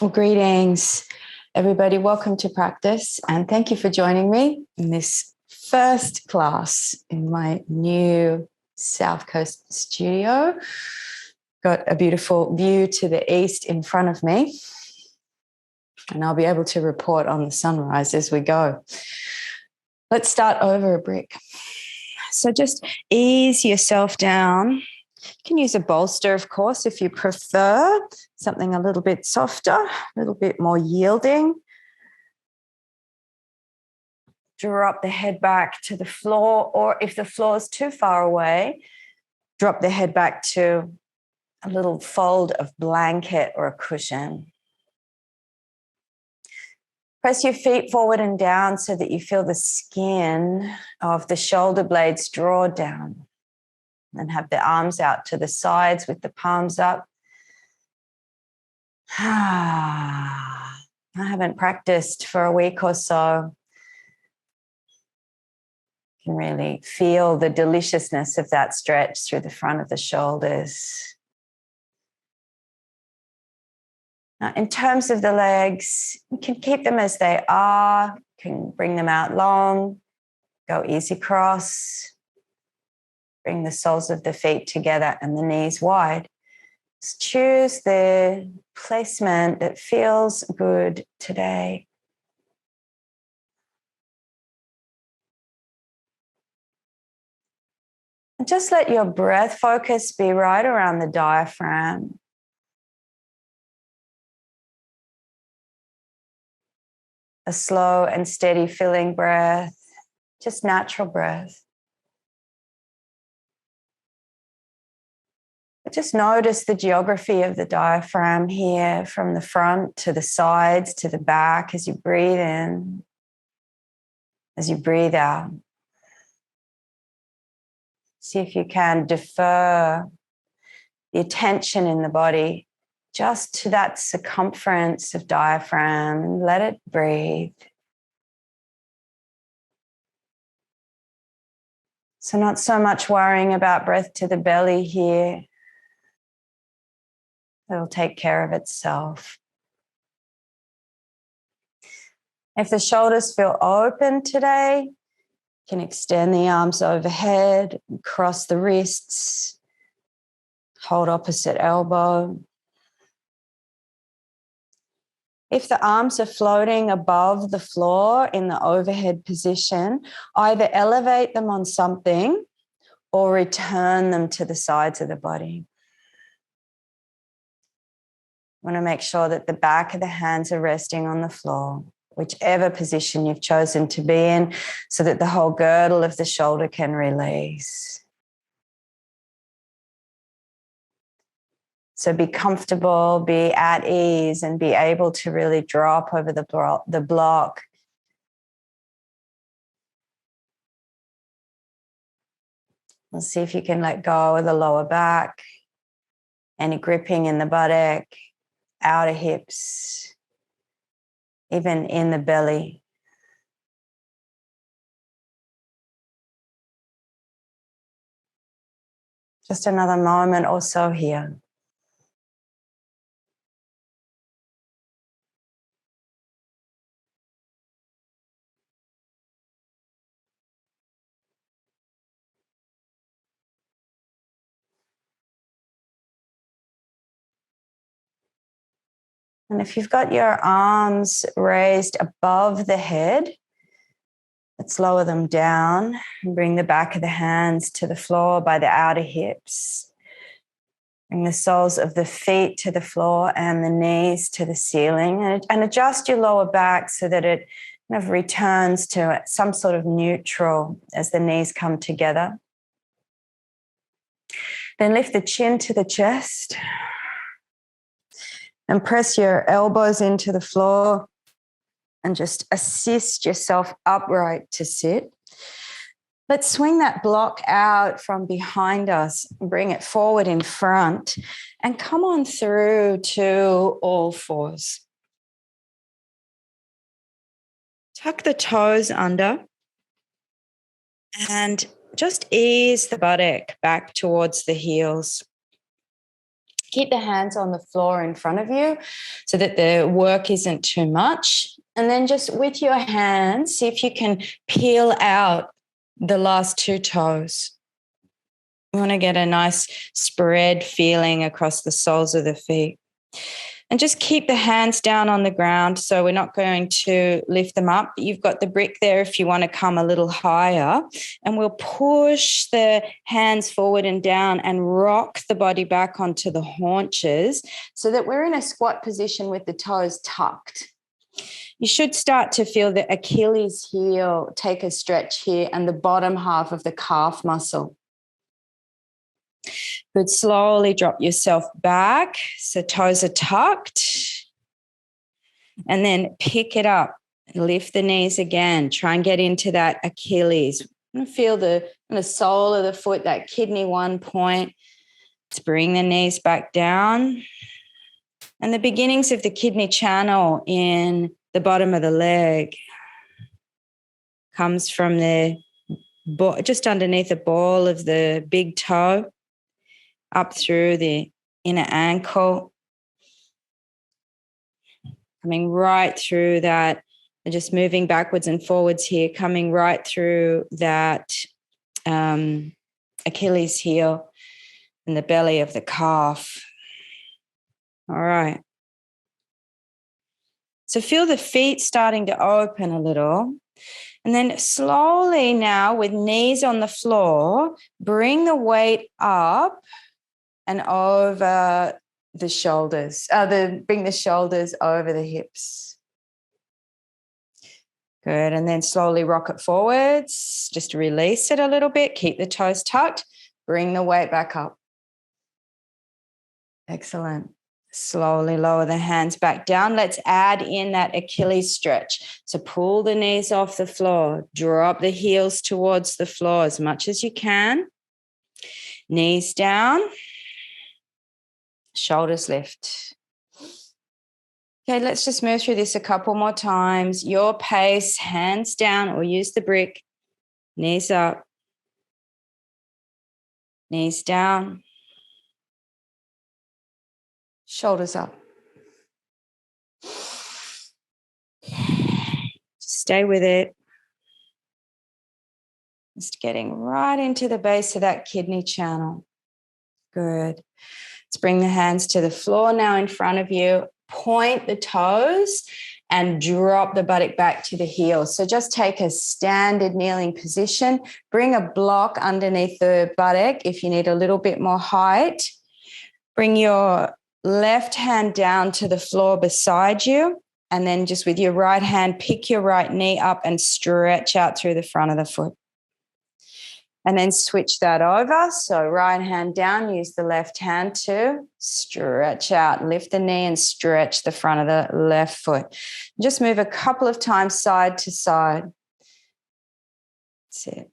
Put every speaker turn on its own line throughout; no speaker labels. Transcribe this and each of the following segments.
Well, greetings, everybody. Welcome to practice, and thank you for joining me in this first class in my new South Coast studio. Got a beautiful view to the east in front of me, and I'll be able to report on the sunrise as we go. Let's start over a brick. So just ease yourself down. You can use a bolster, of course, if you prefer something a little bit softer, a little bit more yielding. Drop the head back to the floor, or if the floor is too far away, drop the head back to a little fold of blanket or a cushion. Press your feet forward and down so that you feel the skin of the shoulder blades draw down. And have the arms out to the sides with the palms up. I haven't practiced for a week or so. You can really feel the deliciousness of that stretch through the front of the shoulders. Now, in terms of the legs, you can keep them as they are. You can bring them out long, go easy cross. Bring the soles of the feet together and the knees wide. Just choose the placement that feels good today. And just let your breath focus be right around the diaphragm. A slow and steady filling breath, just natural breath. Just notice the geography of the diaphragm here, from the front to the sides to the back as you breathe in, as you breathe out. See if you can defer the attention in the body just to that circumference of diaphragm and let it breathe. So not so much worrying about breath to the belly here. It'll take care of itself. If the shoulders feel open today, you can extend the arms overhead, cross the wrists, hold opposite elbow. If the arms are floating above the floor in the overhead position, either elevate them on something or return them to the sides of the body. Want to make sure that the back of the hands are resting on the floor, whichever position you've chosen to be in, so that the whole girdle of the shoulder can release. So be comfortable, be at ease, and be able to really drop over the block. We'll see if you can let go of the lower back, any gripping in the buttock, outer hips, even in the belly. Just another moment or so here. And if you've got your arms raised above the head, let's lower them down and bring the back of the hands to the floor by the outer hips. Bring the soles of the feet to the floor and the knees to the ceiling, and adjust your lower back so that it kind of returns to some sort of neutral as the knees come together. Then lift the chin to the chest and press your elbows into the floor and just assist yourself upright to sit. Let's swing that block out from behind us and bring it forward in front and come on through to all fours. Tuck the toes under and just ease the buttock back towards the heels. Keep the hands on the floor in front of you so that the work isn't too much. And then just with your hands, see if you can peel out the last 2 toes. You want to get a nice spread feeling across the soles of the feet. And just keep the hands down on the ground, so we're not going to lift them up. You've got the brick there if you want to come a little higher. And we'll push the hands forward and down and rock the body back onto the haunches so that we're in a squat position with the toes tucked. You should start to feel the Achilles heel take a stretch here and the bottom half of the calf muscle. Good. Slowly drop yourself back so toes are tucked. And then pick it up. Lift the knees again. Try and get into that Achilles. Feel the sole of the foot, that kidney 1 point. Let's bring the knees back down. And the beginnings of the kidney channel in the bottom of the leg comes from just underneath the ball of the big toe, up through the inner ankle, coming right through that, and just moving backwards and forwards here, coming right through that Achilles heel and the belly of the calf. All right. So feel the feet starting to open a little. And then slowly now, with knees on the floor, bring the weight up and over the shoulders. Bring the shoulders over the hips. Good. And then slowly rock it forwards. Just release it a little bit. Keep the toes tucked. Bring the weight back up. Excellent. Slowly lower the hands back down. Let's add in that Achilles stretch. So pull the knees off the floor. Drop the heels towards the floor as much as you can. Knees down. Shoulders lift. Okay, let's just move through this a couple more times. Your pace, hands down, or use the brick. Knees up. Knees down. Shoulders up. Stay with it. Just getting right into the base of that kidney channel. Good. Let's bring the hands to the floor now in front of you. Point the toes and drop the buttock back to the heels. So just take a standard kneeling position. Bring a block underneath the buttock if you need a little bit more height. Bring your left hand down to the floor beside you. And then just with your right hand, pick your right knee up and stretch out through the front of the foot. And then switch that over. So right hand down, use the left hand to stretch out. Lift the knee and stretch the front of the left foot. Just move a couple of times side to side. That's it.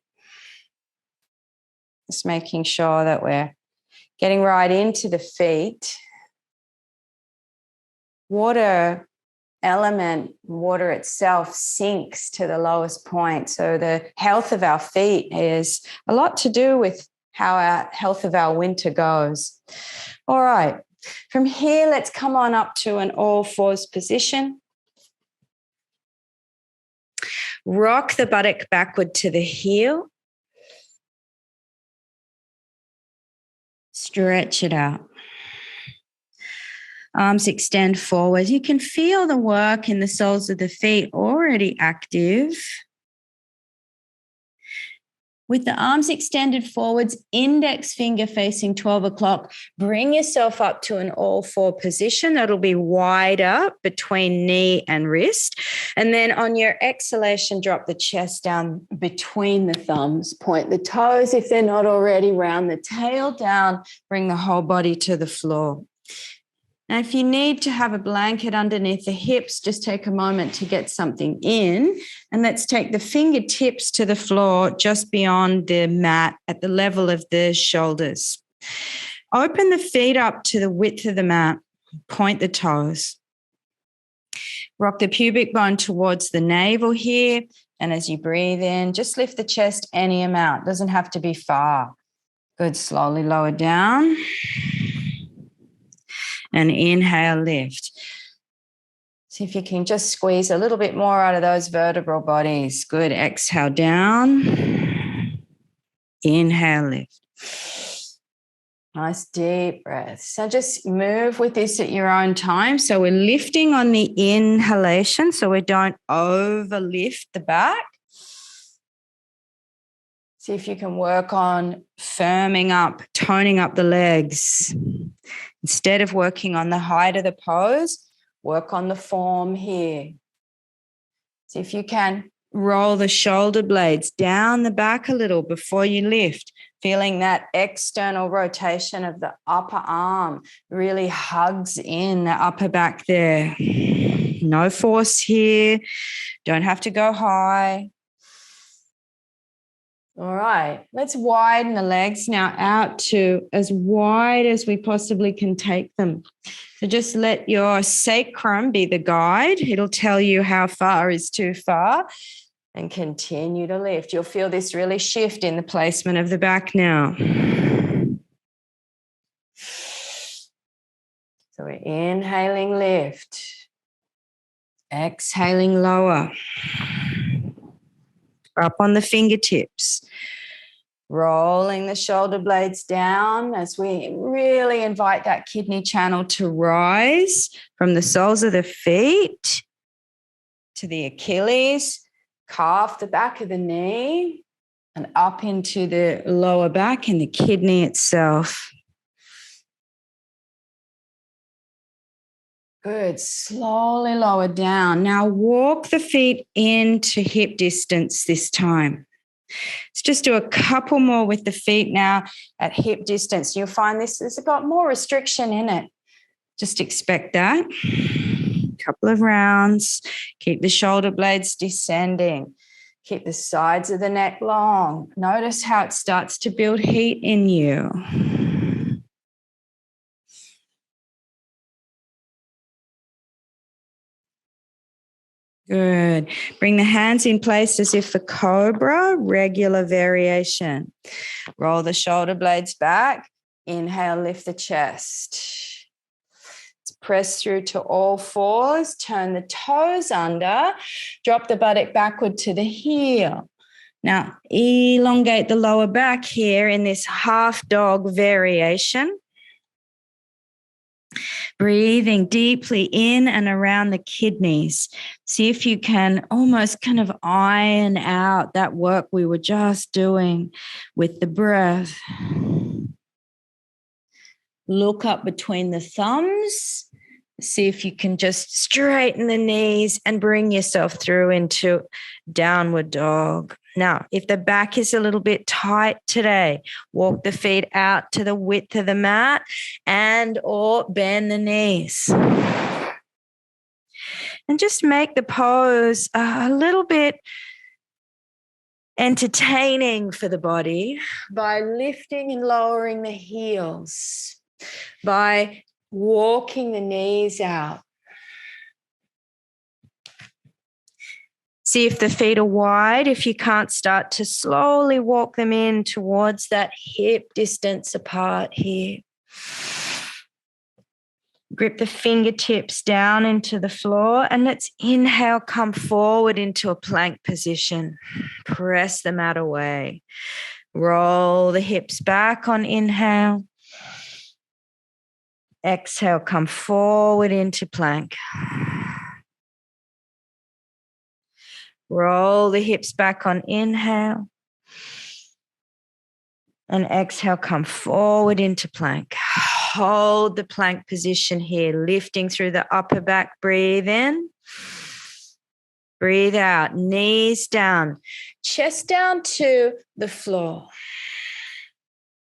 Just making sure that we're getting right into the feet. Water element, water itself sinks to the lowest point. So the health of our feet is a lot to do with how our health of our winter goes. All right. From here, let's come on up to an all fours position. Rock the buttock backward to the heel. Stretch it out. Arms extend forward. You can feel the work in the soles of the feet already active. With the arms extended forwards, index finger facing 12 o'clock, bring yourself up to an all four position. That'll be wider between knee and wrist. And then on your exhalation, drop the chest down between the thumbs. Point the toes if they're not already, round the tail down. Bring the whole body to the floor. Now, if you need to have a blanket underneath the hips, just take a moment to get something in. And let's take the fingertips to the floor just beyond the mat at the level of the shoulders. Open the feet up to the width of the mat. Point the toes. Rock the pubic bone towards the navel here. And as you breathe in, just lift the chest any amount. Doesn't have to be far. Good. Slowly lower down. And inhale, lift. See if you can just squeeze a little bit more out of those vertebral bodies. Good. Exhale down. Inhale, lift. Nice deep breath. So just move with this at your own time. So we're lifting on the inhalation so we don't overlift the back. See if you can work on firming up, toning up the legs. Instead of working on the height of the pose, work on the form here. See if you can roll the shoulder blades down the back a little before you lift, feeling that external rotation of the upper arm really hugs in the upper back there. No force here. Don't have to go high. All right, let's widen the legs now out to as wide as we possibly can take them. So just let your sacrum be the guide. It'll tell you how far is too far, and continue to lift. You'll feel this really shift in the placement of the back now. So we're inhaling, lift. Exhaling, lower. Up on the fingertips. Rolling the shoulder blades down as we really invite that kidney channel to rise from the soles of the feet to the Achilles, calf, the back of the knee, and up into the lower back and the kidney itself. Good. Slowly lower down. Now walk the feet into hip distance this time. Let's just do a couple more with the feet now at hip distance. You'll find this has got more restriction in it. Just expect that. Couple of rounds. Keep the shoulder blades descending. Keep the sides of the neck long. Notice how it starts to build heat in you. Good. Bring the hands in place as if for cobra, regular variation. Roll the shoulder blades back. Inhale, lift the chest. Let's press through to all fours. Turn the toes under. Drop the buttock backward to the heel. Now, elongate the lower back here in this half dog variation. Breathing deeply in and around the kidneys. See if you can almost kind of iron out that work we were just doing with the breath. Look up between the thumbs. See if you can just straighten the knees and bring yourself through into downward dog. Now, if the back is a little bit tight today, walk the feet out to the width of the mat and or bend the knees. And just make the pose a little bit entertaining for the body by lifting and lowering the heels, by walking the knees out. See if the feet are wide. If you can't, start to slowly walk them in towards that hip distance apart here. Grip the fingertips down into the floor and let's inhale, come forward into a plank position. Press the mat away. Roll the hips back on inhale. Exhale, come forward into plank. Roll the hips back on inhale. And exhale, come forward into plank. Hold the plank position here, lifting through the upper back. Breathe in. Breathe out. Knees down. Chest down to the floor.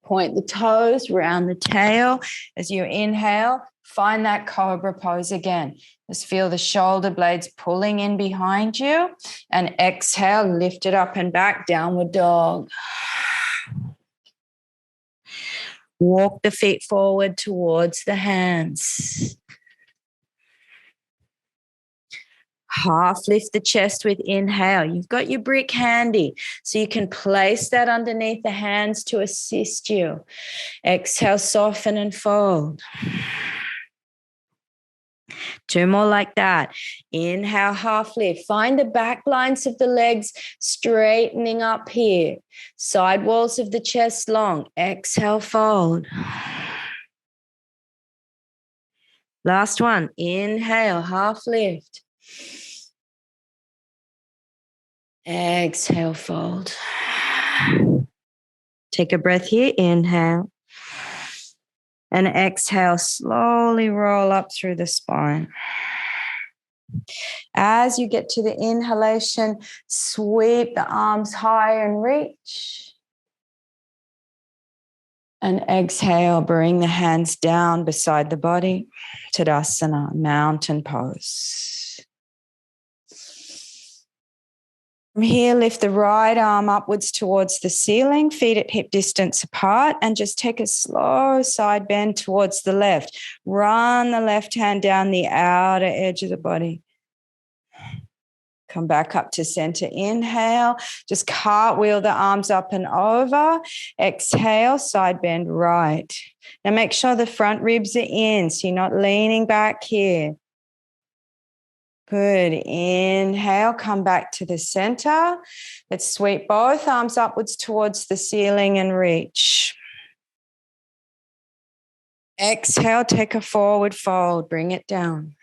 Point the toes, round the tail. As you inhale, find that cobra pose again. Just feel the shoulder blades pulling in behind you. And exhale, lift it up and back, downward dog. Walk the feet forward towards the hands. Half lift the chest with inhale. You've got your brick handy, so you can place that underneath the hands to assist you. Exhale, soften and fold. 2 more like that. Inhale, half lift. Find the back lines of the legs straightening up here. Side walls of the chest long. Exhale, fold. Last one. Inhale, half lift. Exhale, fold. Take a breath here. Inhale. And exhale, slowly roll up through the spine. As you get to the inhalation, sweep the arms higher and reach. And exhale, bring the hands down beside the body. Tadasana, mountain pose. From here, lift the right arm upwards towards the ceiling, feet at hip distance apart, and just take a slow side bend towards the left. Run the left hand down the outer edge of the body. Come back up to center. Inhale, just cartwheel the arms up and over. Exhale, side bend right. Now make sure the front ribs are in, so you're not leaning back here. Good. Inhale, come back to the center. Let's sweep both arms upwards towards the ceiling and reach. Exhale, take a forward fold, bring it down.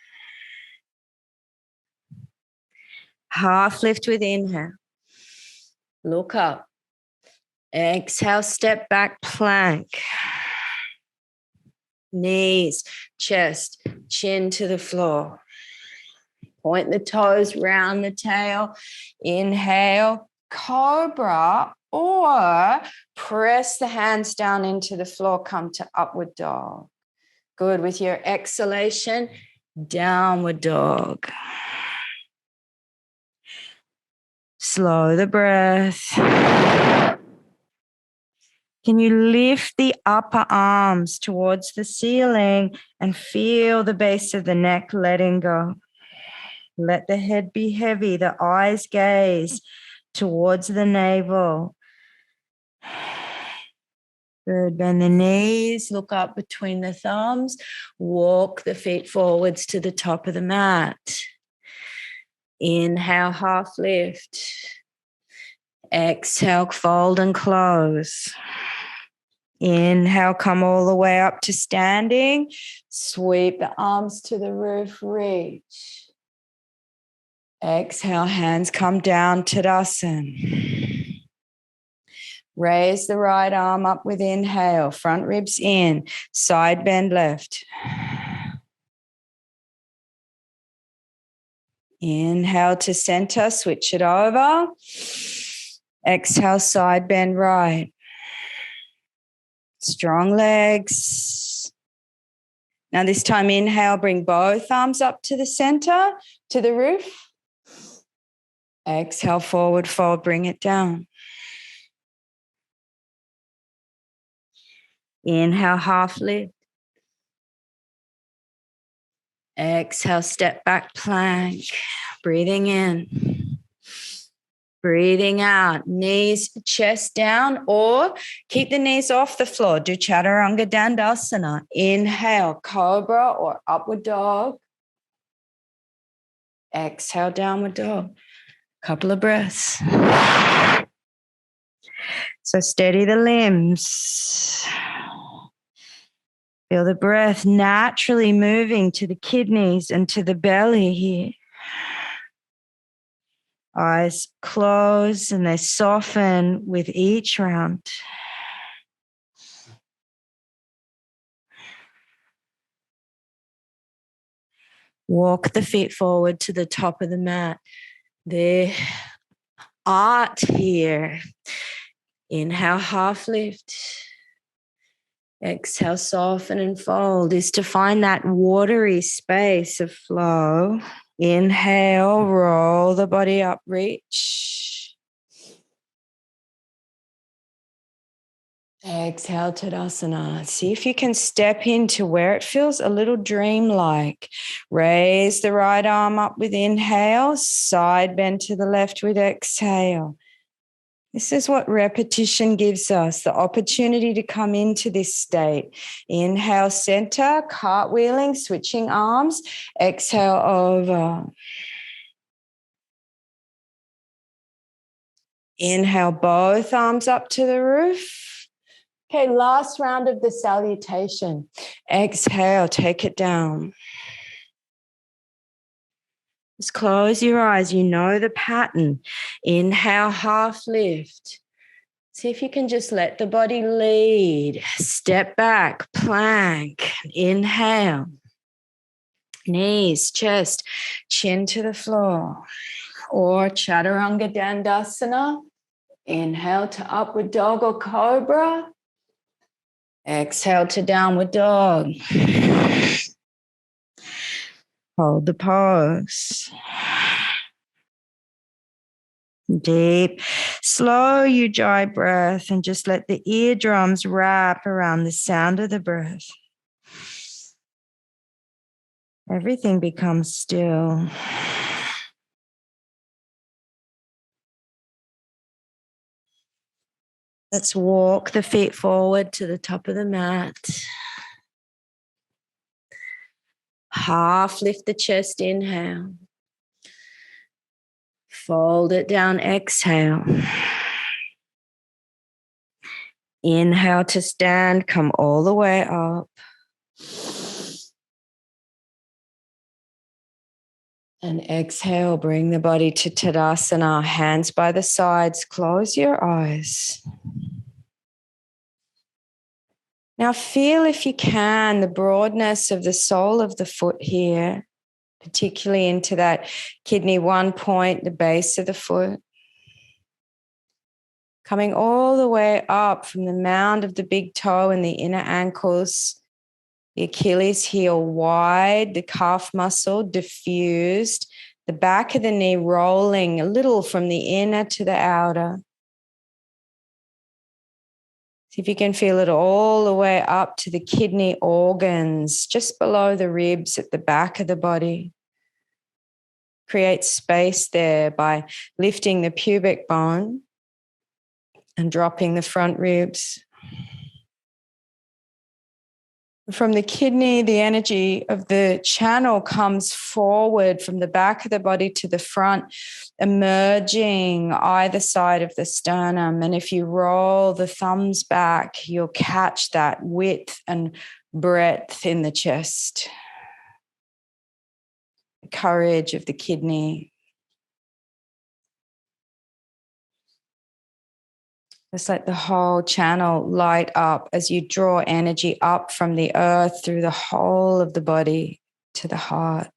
Half lift with inhale. Look up. Exhale, step back, plank. Knees, chest, chin to the floor. Point the toes, round the tail. Inhale, cobra, or press the hands down into the floor. Come to upward dog. Good. With your exhalation, downward dog. Slow the breath. Can you lift the upper arms towards the ceiling and feel the base of the neck letting go? Let the head be heavy, the eyes gaze towards the navel. Good. Bend the knees, look up between the thumbs, walk the feet forwards to the top of the mat. Inhale, half lift. Exhale, fold and close. Inhale, come all the way up to standing. Sweep the arms to the roof, reach. Exhale, hands come down, Tadasana. Raise the right arm up with inhale, front ribs in, side bend left. Inhale to center, switch it over. Exhale, side bend right. Strong legs. Now this time, inhale, bring both arms up to the center, to the roof. Exhale, forward fold, bring it down. Inhale, half lift. Exhale, step back plank. Breathing in. Breathing out. Knees, chest down, or keep the knees off the floor. Do Chaturanga Dandasana. Inhale, cobra or upward dog. Exhale, downward dog. Couple of breaths. So steady the limbs. Feel the breath naturally moving to the kidneys and to the belly here. Eyes close and they soften with each round. Walk the feet forward to the top of the mat. The art here. Inhale, half lift. Exhale, soften and fold is to find that watery space of flow. Inhale, roll the body up, reach. Exhale, Tadasana. See if you can step into where it feels a little dreamlike. Raise the right arm up with inhale, side bend to the left with exhale. This is what repetition gives us, the opportunity to come into this state. Inhale, center, cartwheeling, switching arms. Exhale, over. Inhale, both arms up to the roof. Okay, last round of the salutation. Exhale, take it down. Just close your eyes. You know the pattern. Inhale, half lift. See if you can just let the body lead. Step back, plank. Inhale. Knees, chest, chin to the floor. Or Chaturanga Dandasana. Inhale to upward dog or cobra. Exhale to downward dog. Hold the pose. Deep, slow Ujjayi breath and just let the eardrums wrap around the sound of the breath. Everything becomes still. Let's walk the feet forward to the top of the mat. Half lift the chest, inhale. Fold it down, exhale. Inhale to stand, come all the way up. And exhale, bring the body to Tadasana, hands by the sides, close your eyes. Now feel, if you can, the broadness of the sole of the foot here, particularly into that kidney 1 point, the base of the foot. Coming all the way up from the mound of the big toe and the inner ankles, the Achilles heel wide, the calf muscle diffused, the back of the knee rolling a little from the inner to the outer. See if you can feel it all the way up to the kidney organs, just below the ribs at the back of the body. Create space there by lifting the pubic bone and dropping the front ribs. From the kidney, the energy of the channel comes forward from the back of the body to the front, emerging either side of the sternum. And if you roll the thumbs back, you'll catch that width and breadth in the chest. The courage of the kidney. Just let the whole channel light up as you draw energy up from the earth through the whole of the body to the heart.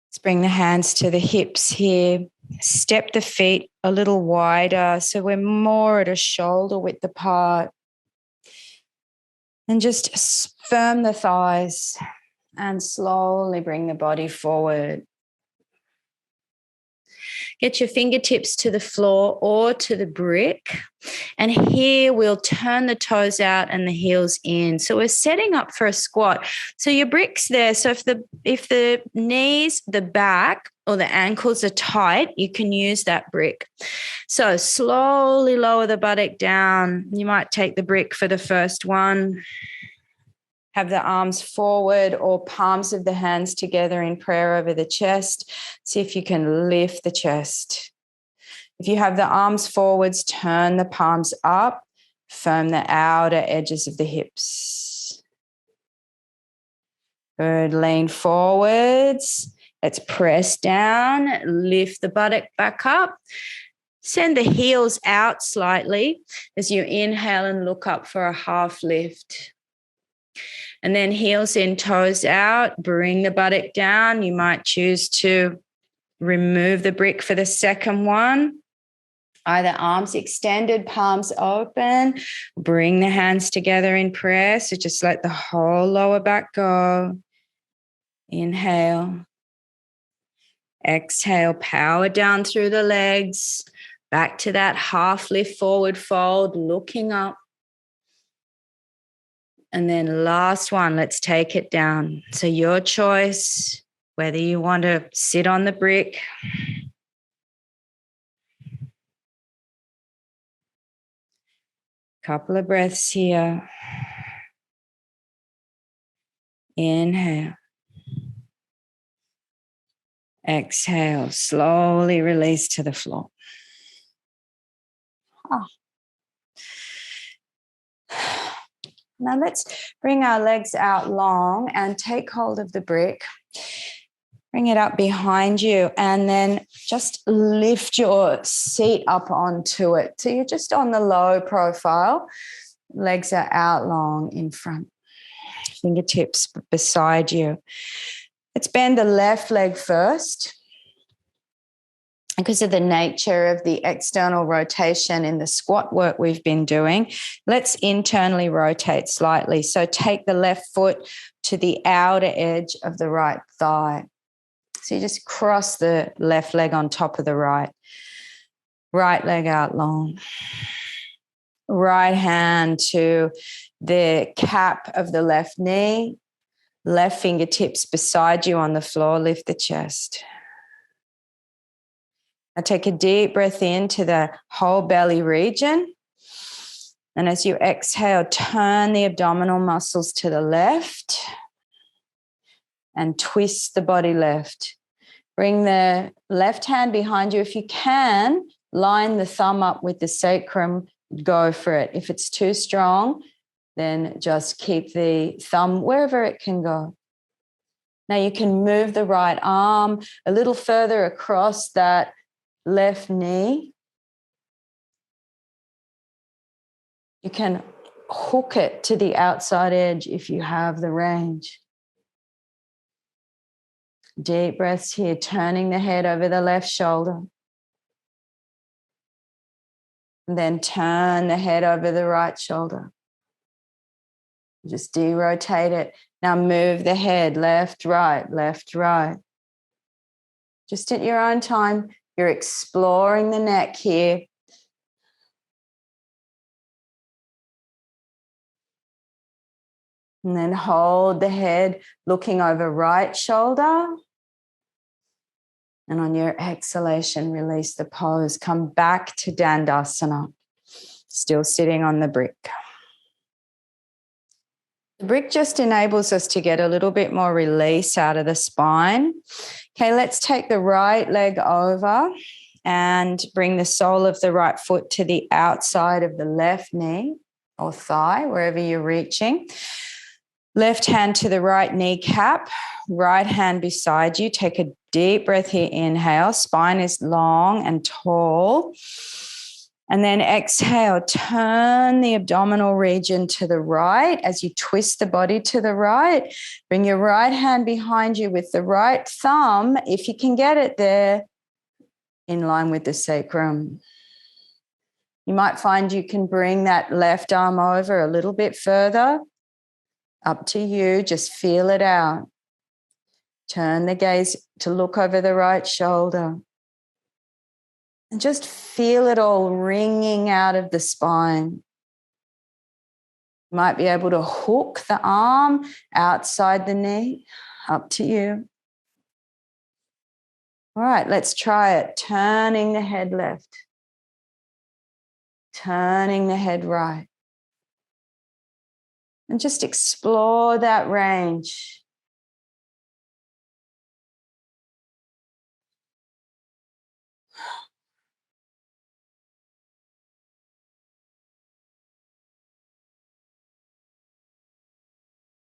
Let's bring the hands to the hips here. Step the feet a little wider so we're more at a shoulder width apart. And just firm the thighs and slowly bring the body forward. Get your fingertips to the floor or to the brick. And here we'll turn the toes out and the heels in. So we're setting up for a squat. So your brick's there. So if the knees, the back, or the ankles are tight, you can use that brick. So slowly lower the buttock down. You might take the brick for the first one. Have the arms forward or palms of the hands together in prayer over the chest. See if you can lift the chest. If you have the arms forwards, turn the palms up, firm the outer edges of the hips. Good, lean forwards. Let's press down, lift the buttock back up. Send the heels out slightly as you inhale and look up for a half lift. And then heels in, toes out, bring the buttock down. You might choose to remove the brick for the second one. Either arms extended, palms open. Bring the hands together in prayer. So just let the whole lower back go. Inhale. Exhale, power down through the legs. Back to that half lift, forward fold, looking up. And then last one, let's take it down. So your choice, whether you want to sit on the brick Couple of breaths here. Inhale. Exhale. Slowly release to the floor. Oh. Now let's bring our legs out long and take hold of the brick. Bring it up behind you and then just lift your seat up onto it. So you're just on the low profile. Legs are out long in front. Fingertips beside you. Let's bend the left leg first. Because of the nature of the external rotation in the squat work we've been doing, let's internally rotate slightly. So take the left foot to the outer edge of the right thigh. So you just cross the left leg on top of the right. Right leg out long. Right hand to the cap of the left knee. Left fingertips beside you on the floor. Lift the chest. Now take a deep breath into the whole belly region. And as you exhale, turn the abdominal muscles to the left and twist the body left. Bring the left hand behind you. If you can, line the thumb up with the sacrum. Go for it. If it's too strong, then just keep the thumb wherever it can go. Now you can move the right arm a little further across that left knee. You can hook it to the outside edge if you have the range. Deep breaths here, turning the head over the left shoulder. And then turn the head over the right shoulder. Just de-rotate it. Now move the head left, right, left, right. Just at your own time. You're exploring the neck here. And then hold the head looking over right shoulder. And on your exhalation, release the pose. Come back to Dandasana. Still sitting on the brick. The brick just enables us to get a little bit more release out of the spine. Okay, let's take the right leg over and bring the sole of the right foot to the outside of the left knee or thigh, wherever you're reaching. Left hand to the right kneecap, right hand beside you. Take a deep breath here. Inhale. Spine is long and tall. And then exhale, turn the abdominal region to the right as you twist the body to the right. Bring your right hand behind you with the right thumb, if you can get it there, in line with the sacrum. You might find you can bring that left arm over a little bit further. Up to you, just feel it out. Turn the gaze to look over the right shoulder. And just feel it all ringing out of the spine. You might be able to hook the arm outside the knee. Up to you. All right, let's try it. Turning the head left. Turning the head right. And just explore that range.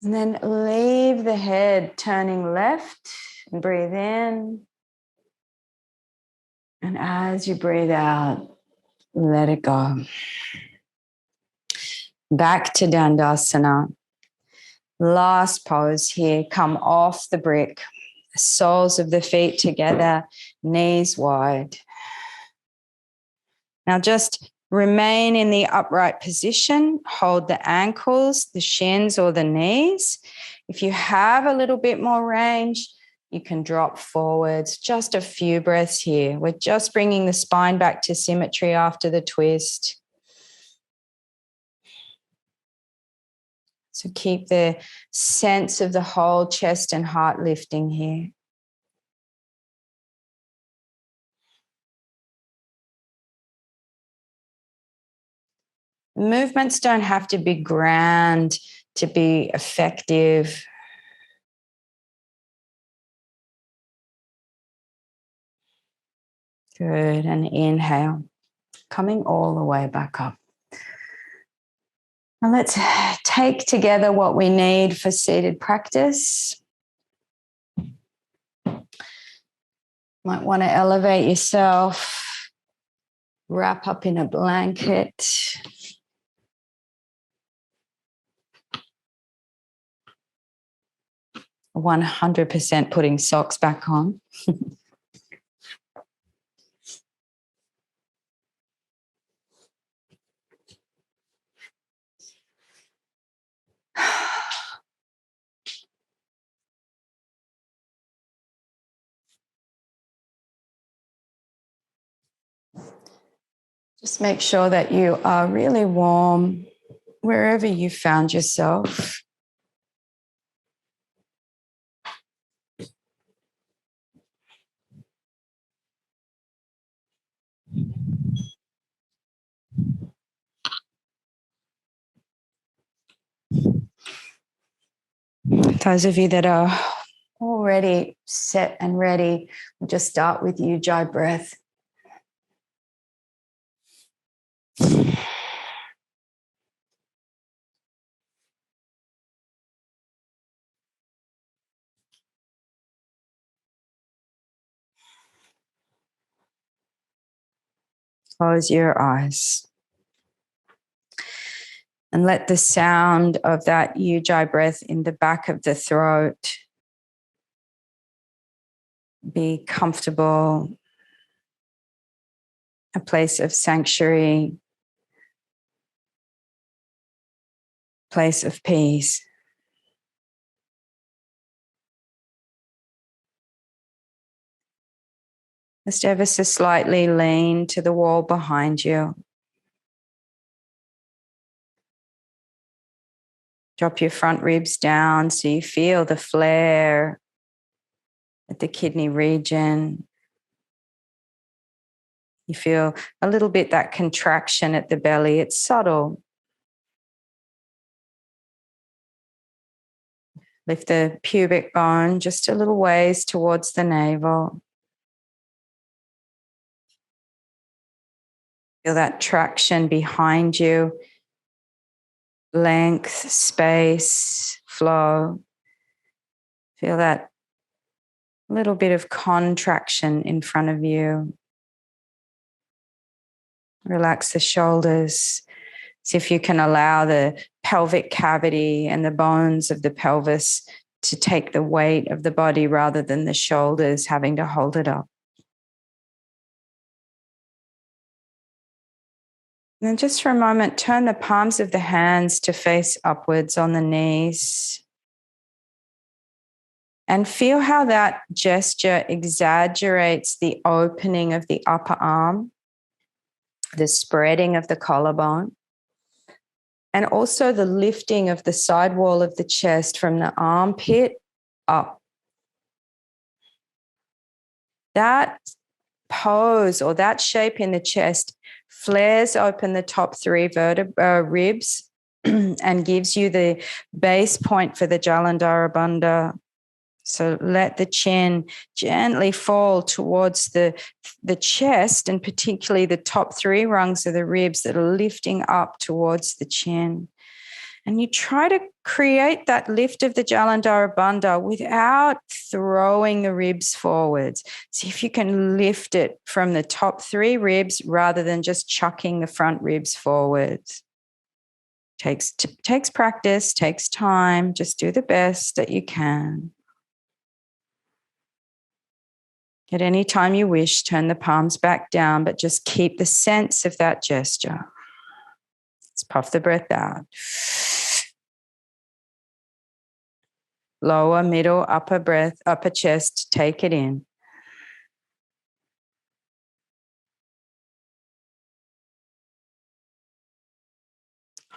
And then leave the head turning left and breathe in. And as you breathe out, let it go. Back to Dandasana. Last pose here. Come off the brick. Soles of the feet together, knees wide. Now just remain in the upright position. Hold the ankles, the shins, or the knees. If you have a little bit more range, you can drop forwards. Just a few breaths here. We're just bringing the spine back to symmetry after the twist. So keep the sense of the whole chest and heart lifting here. Movements don't have to be grand to be effective. Good. And inhale, coming all the way back up. And let's take together what we need for seated practice. Might want to elevate yourself, wrap up in a blanket. 100% putting socks back on. Just make sure that you are really warm wherever you found yourself. Those of you that are already set and ready, we'll just start with Ujjayi breath. Close your eyes. And let the sound of that Ujjayi breath in the back of the throat be comfortable, a place of sanctuary, place of peace. Just ever so slightly lean to the wall behind you. Drop your front ribs down so you feel the flare at the kidney region. You feel a little bit that contraction at the belly. It's subtle. Lift the pubic bone just a little ways towards the navel. Feel that traction behind you. Length, space, flow. Feel that little bit of contraction in front of you. Relax the shoulders. See if you can allow the pelvic cavity and the bones of the pelvis to take the weight of the body rather than the shoulders having to hold it up. And then just for a moment, turn the palms of the hands to face upwards on the knees. And feel how that gesture exaggerates the opening of the upper arm, the spreading of the collarbone, and also the lifting of the side wall of the chest from the armpit up. That pose or that shape in the chest flares open the top three ribs and gives you the base point for the Jalandhara Bandha. So let the chin gently fall towards the chest, and particularly the top three rungs of the ribs that are lifting up towards the chin. And you try to create that lift of the Jalandhara Bandha without throwing the ribs forwards. See if you can lift it from the top three ribs rather than just chucking the front ribs forwards. Takes practice, takes time. Just do the best that you can. At any time you wish, turn the palms back down, but just keep the sense of that gesture. Let's puff the breath out. Lower, middle, upper breath, upper chest, take it in.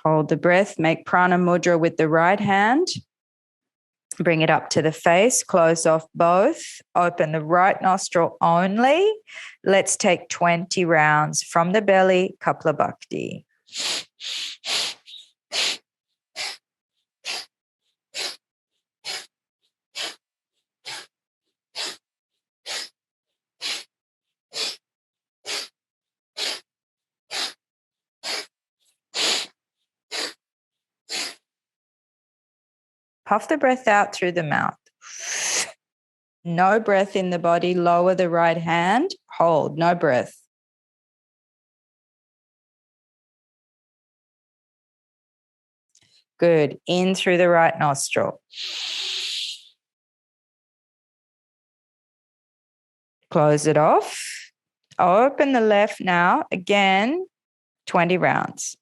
Hold the breath, make prana mudra with the right hand. Bring it up to the face, close off both, open the right nostril only. Let's take 20 rounds from the belly, Kaphlabhakti. Puff the breath out through the mouth. No breath in the body. Lower the right hand. Hold. No breath. Good. In through the right nostril. Close it off. Open the left now. Again, 20 rounds.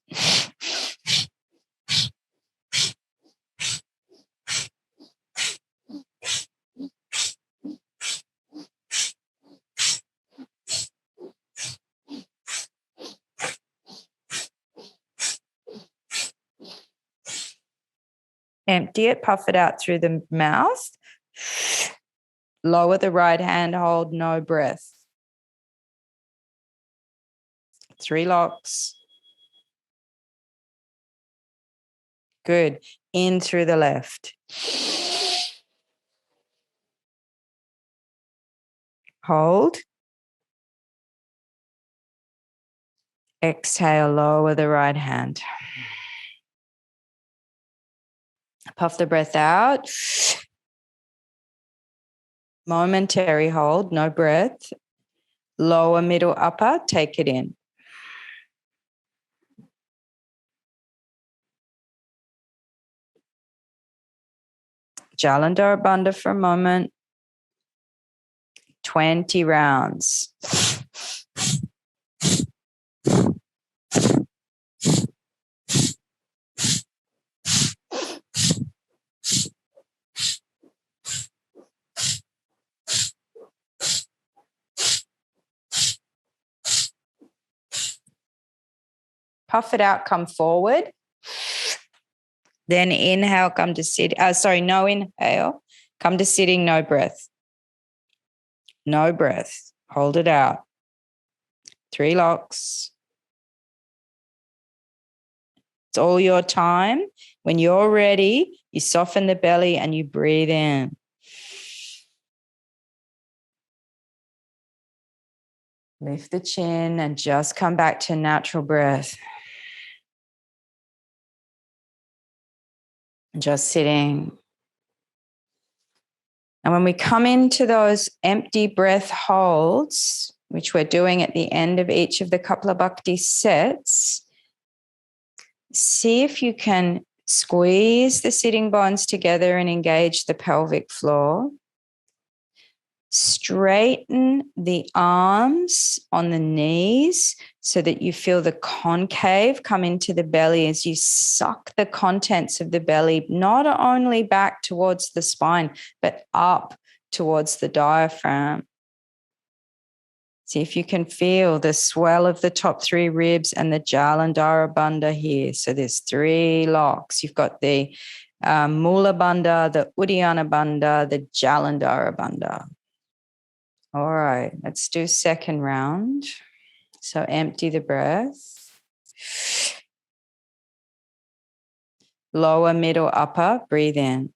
Empty it, puff it out through the mouth. Lower the right hand, hold, no breath. 3 locks. Good. In through the left. Hold. Exhale, lower the right hand. Puff the breath out. Momentary hold, no breath. Lower, middle, upper, take it in. Jalandhara Bandha for a moment. 20 rounds. Puff it out, come forward. Then inhale, come to sit. No inhale. Come to sitting, no breath. No breath. Hold it out. 3 locks. It's all your time. When you're ready, you soften the belly and you breathe in. Lift the chin and just come back to natural breath. Just sitting. And when we come into those empty breath holds, which we're doing at the end of each of the Kaphlabhakti sets, see if you can squeeze the sitting bones together and engage the pelvic floor. Straighten the arms on the knees so that you feel the concave come into the belly as you suck the contents of the belly, not only back towards the spine, but up towards the diaphragm. See if you can feel the swell of the top 3 ribs and the Jalandhara Bandha here. So there's 3 locks. You've got the Mula Bandha, the Uddiyana Bandha, the Jalandhara Bandha. All right, let's do second round. So empty the breath. Lower, middle, upper, breathe in.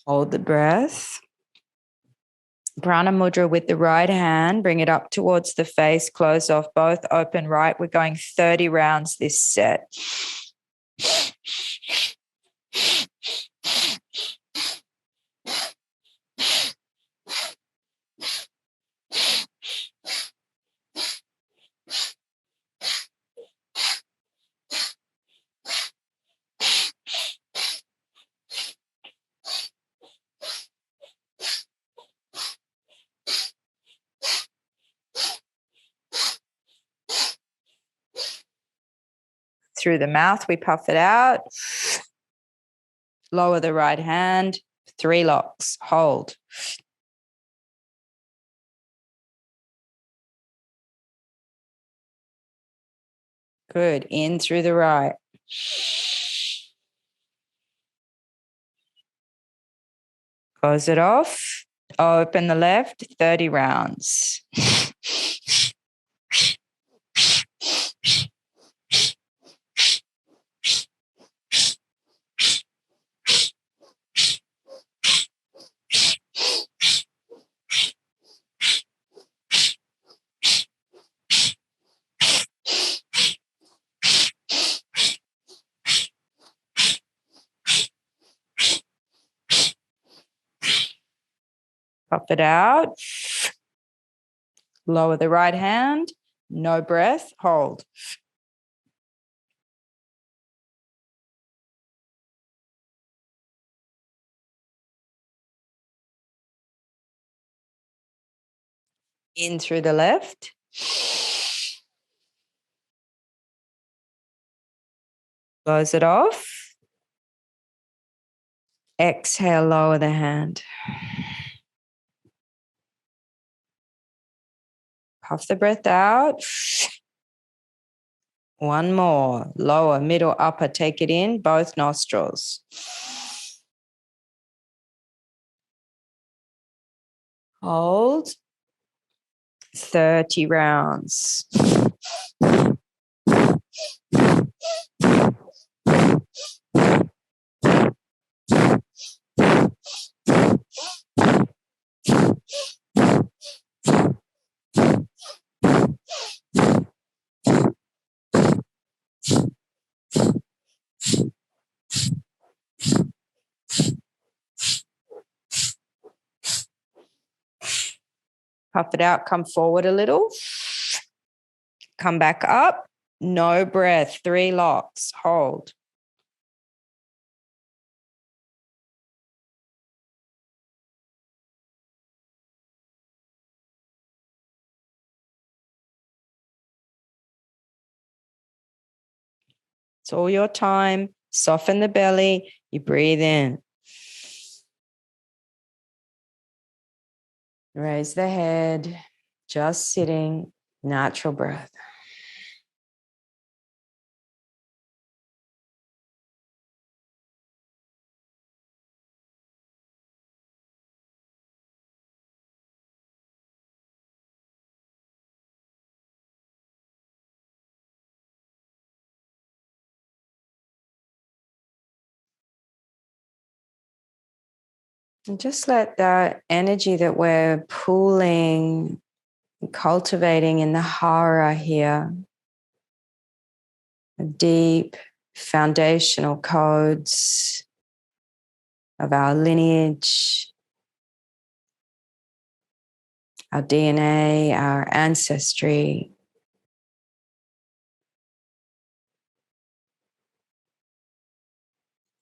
Hold the breath. Prana mudra with the right hand. Bring it up towards the face. Close off both. Open right. We're going 30 rounds this set. Through the mouth, we puff it out. Lower the right hand. 3 locks. Hold. Good. In through the right. Close it off. Open the left, 30 rounds. Pop it out. Lower the right hand. No breath. Hold. In through the left. Close it off. Exhale, lower the hand. Puff the breath out. One more. Lower, middle, upper. Take it in, both nostrils. Hold. 30 rounds. Puff it out, come forward a little. Come back up. No breath, 3 locks. Hold. It's all your time. Soften the belly. You breathe in. Raise the head. Just sitting. Natural breath. And just let that energy that we're pooling, cultivating in the Hara here, deep foundational codes of our lineage, our DNA, our ancestry.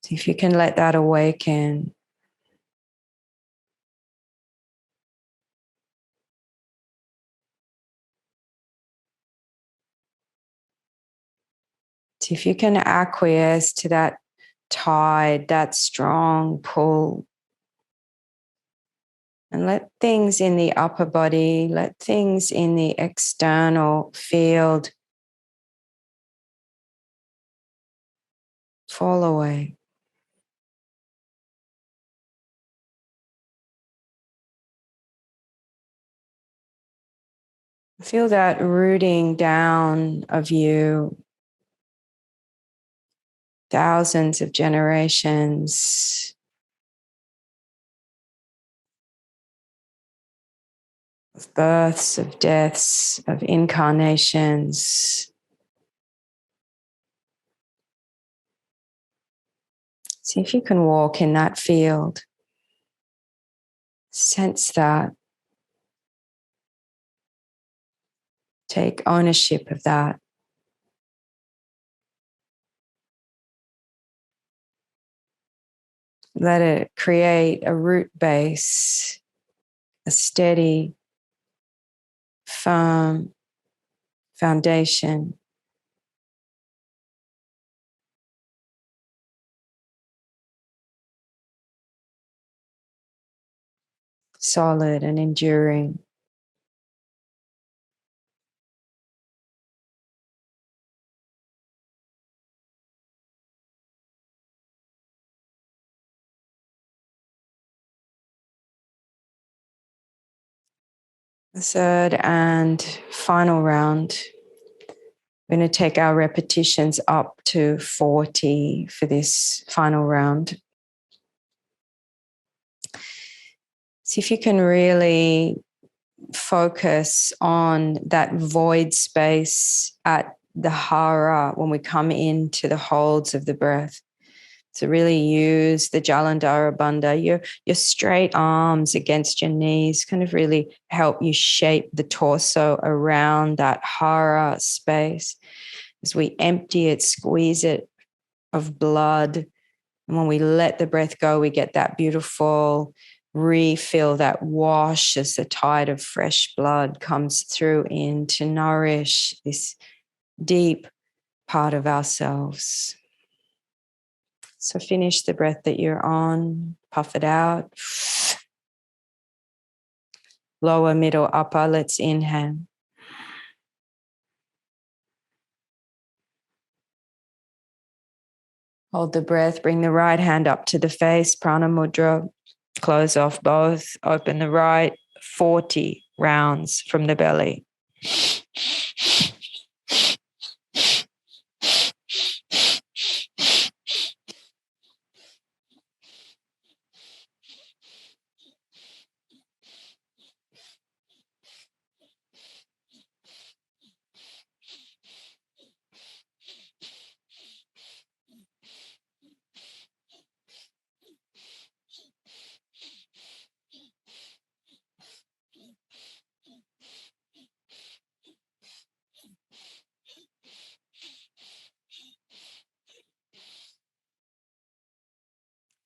See if you can let that awaken. See if you can acquiesce to that tide, that strong pull. And let things in the upper body, let things in the external field fall away. Feel that rooting down of you. Thousands of generations of births, of deaths, of incarnations. See if you can walk in that field. Sense that. Take ownership of that. Let it create a root base, a steady, firm foundation. Solid and enduring. The third and final round. We're going to take our repetitions up to 40 for this final round. See if you can really focus on that void space at the Hara when we come into the holds of the breath. So really use the Jalandhara Bandha, your straight arms against your knees, kind of really help you shape the torso around that Hara space. As we empty it, squeeze it of blood. And when we let the breath go, we get that beautiful refill, that wash as the tide of fresh blood comes through in to nourish this deep part of ourselves. So finish the breath that you're on, puff it out. Lower, middle, upper, let's inhale. Hold the breath, bring the right hand up to the face, prana mudra. Close off both, open the right, 40 rounds from the belly.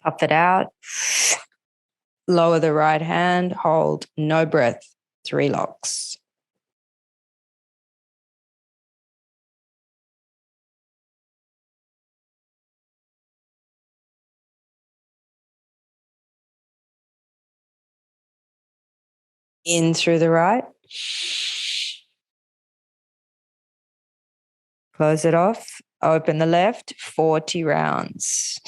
Puff it out. Lower the right hand, hold, no breath, 3 locks. In through the right. Close it off. Open the left, 40 rounds.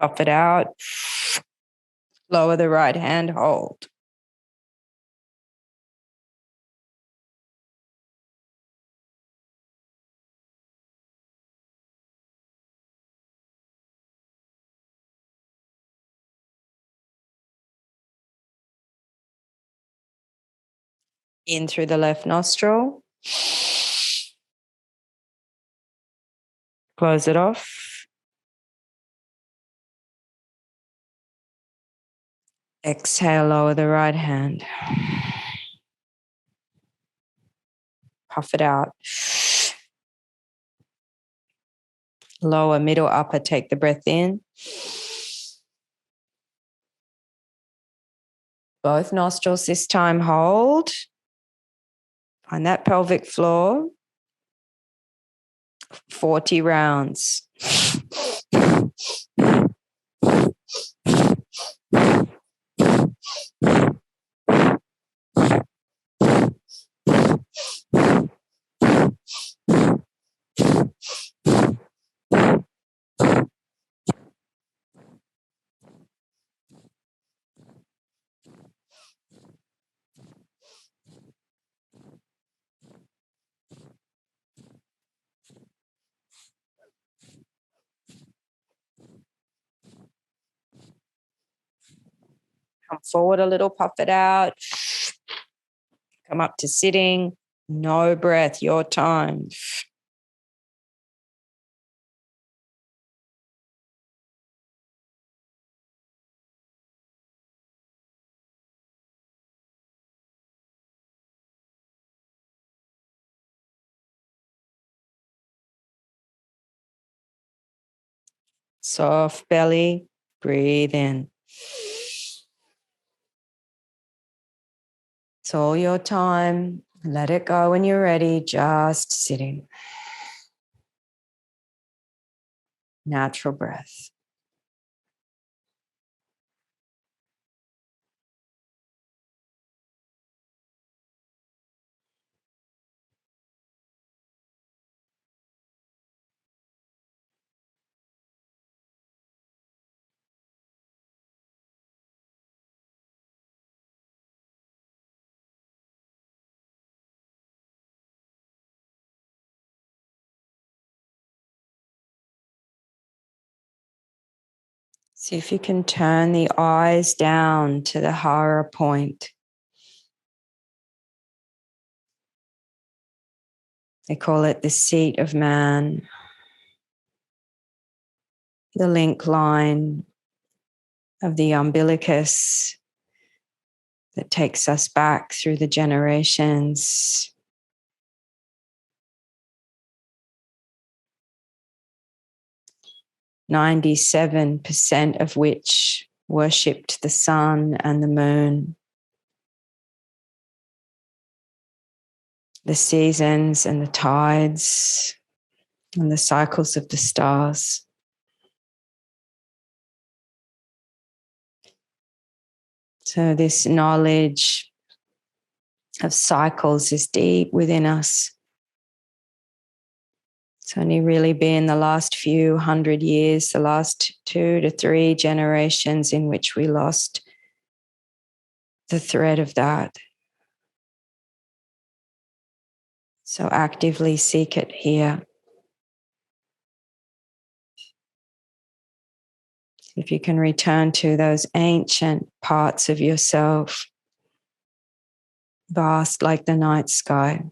Puff it out. Lower the right hand, hold. In through the left nostril. Close it off. Exhale, lower the right hand. Puff it out. Lower, middle, upper, take the breath in. Both nostrils this time, hold. Find that pelvic floor. 40 rounds. Come forward a little, puff it out. Come up to sitting. No breath, your time. Soft belly. Breathe in. It's all your time. Let it go when you're ready. Just sitting. Natural breath. See if you can turn the eyes down to the Hara point. They call it the seat of man, the link line of the umbilicus that takes us back through the generations. 97% of which worshipped the sun and the moon, the seasons and the tides and the cycles of the stars. So this knowledge of cycles is deep within us. It's only really been the last few hundred years, the last 2 to 3 generations in which we lost the thread of that. So actively seek it here. If you can return to those ancient parts of yourself, vast like the night sky.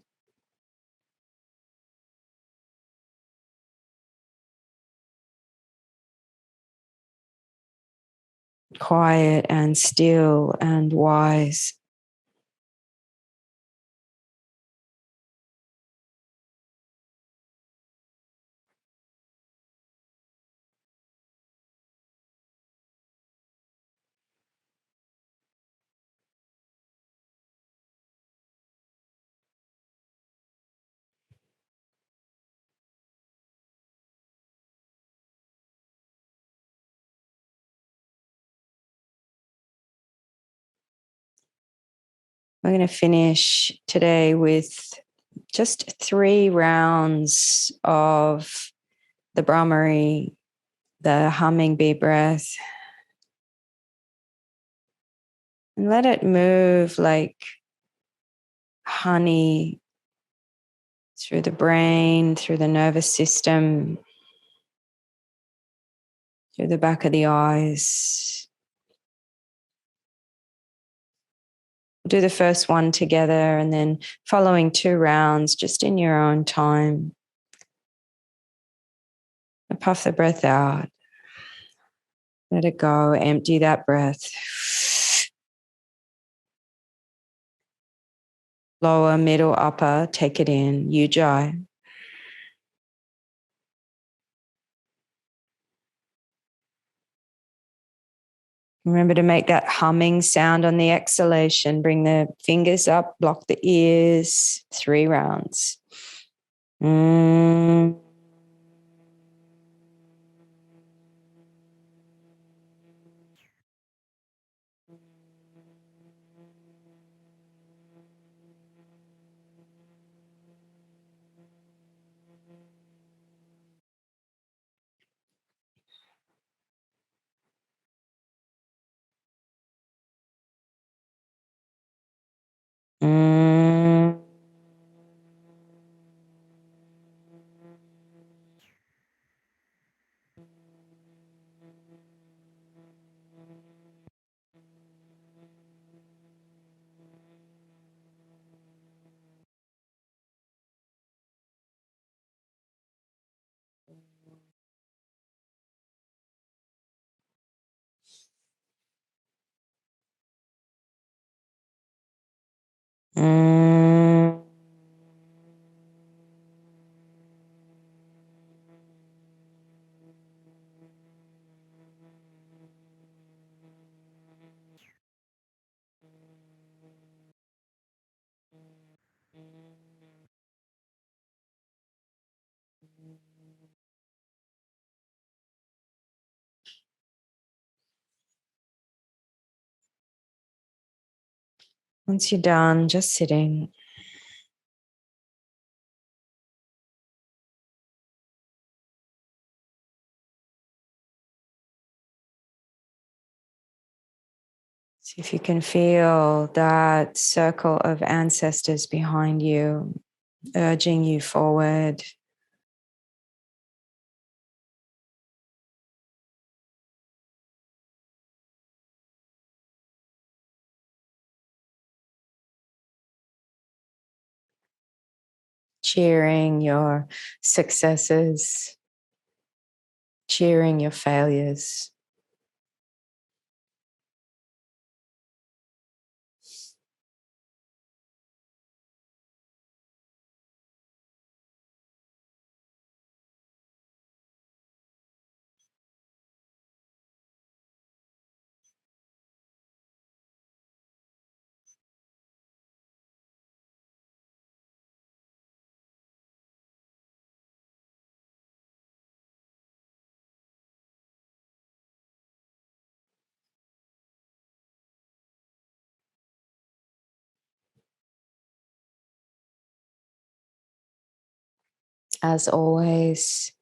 Quiet and still and wise. We're going to finish today with just 3 rounds of the Bhramari, the humming bee breath. And let it move like honey through the brain, through the nervous system, through the back of the eyes. We'll do the first one together and then following 2 rounds just in your own time. Puff the breath out. Let it go. Empty that breath. Lower, middle, upper. Take it in. Ujjayi. Remember to make that humming sound on the exhalation. Bring the fingers up. Block the ears. 3 rounds. Once you're done, just sitting, see if you can feel that circle of ancestors behind you, urging you forward. Cheering your successes, cheering your failures. As always,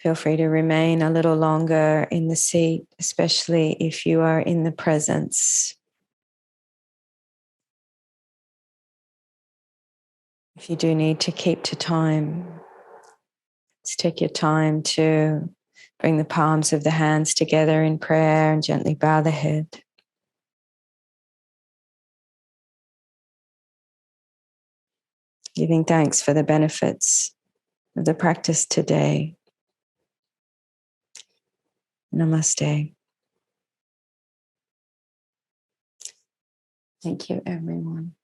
feel free to remain a little longer in the seat, especially if you are in the presence. If you do need to keep to time, just take your time to bring the palms of the hands together in prayer and gently bow the head. Giving thanks for the benefits of the practice today. Namaste. Thank you, everyone.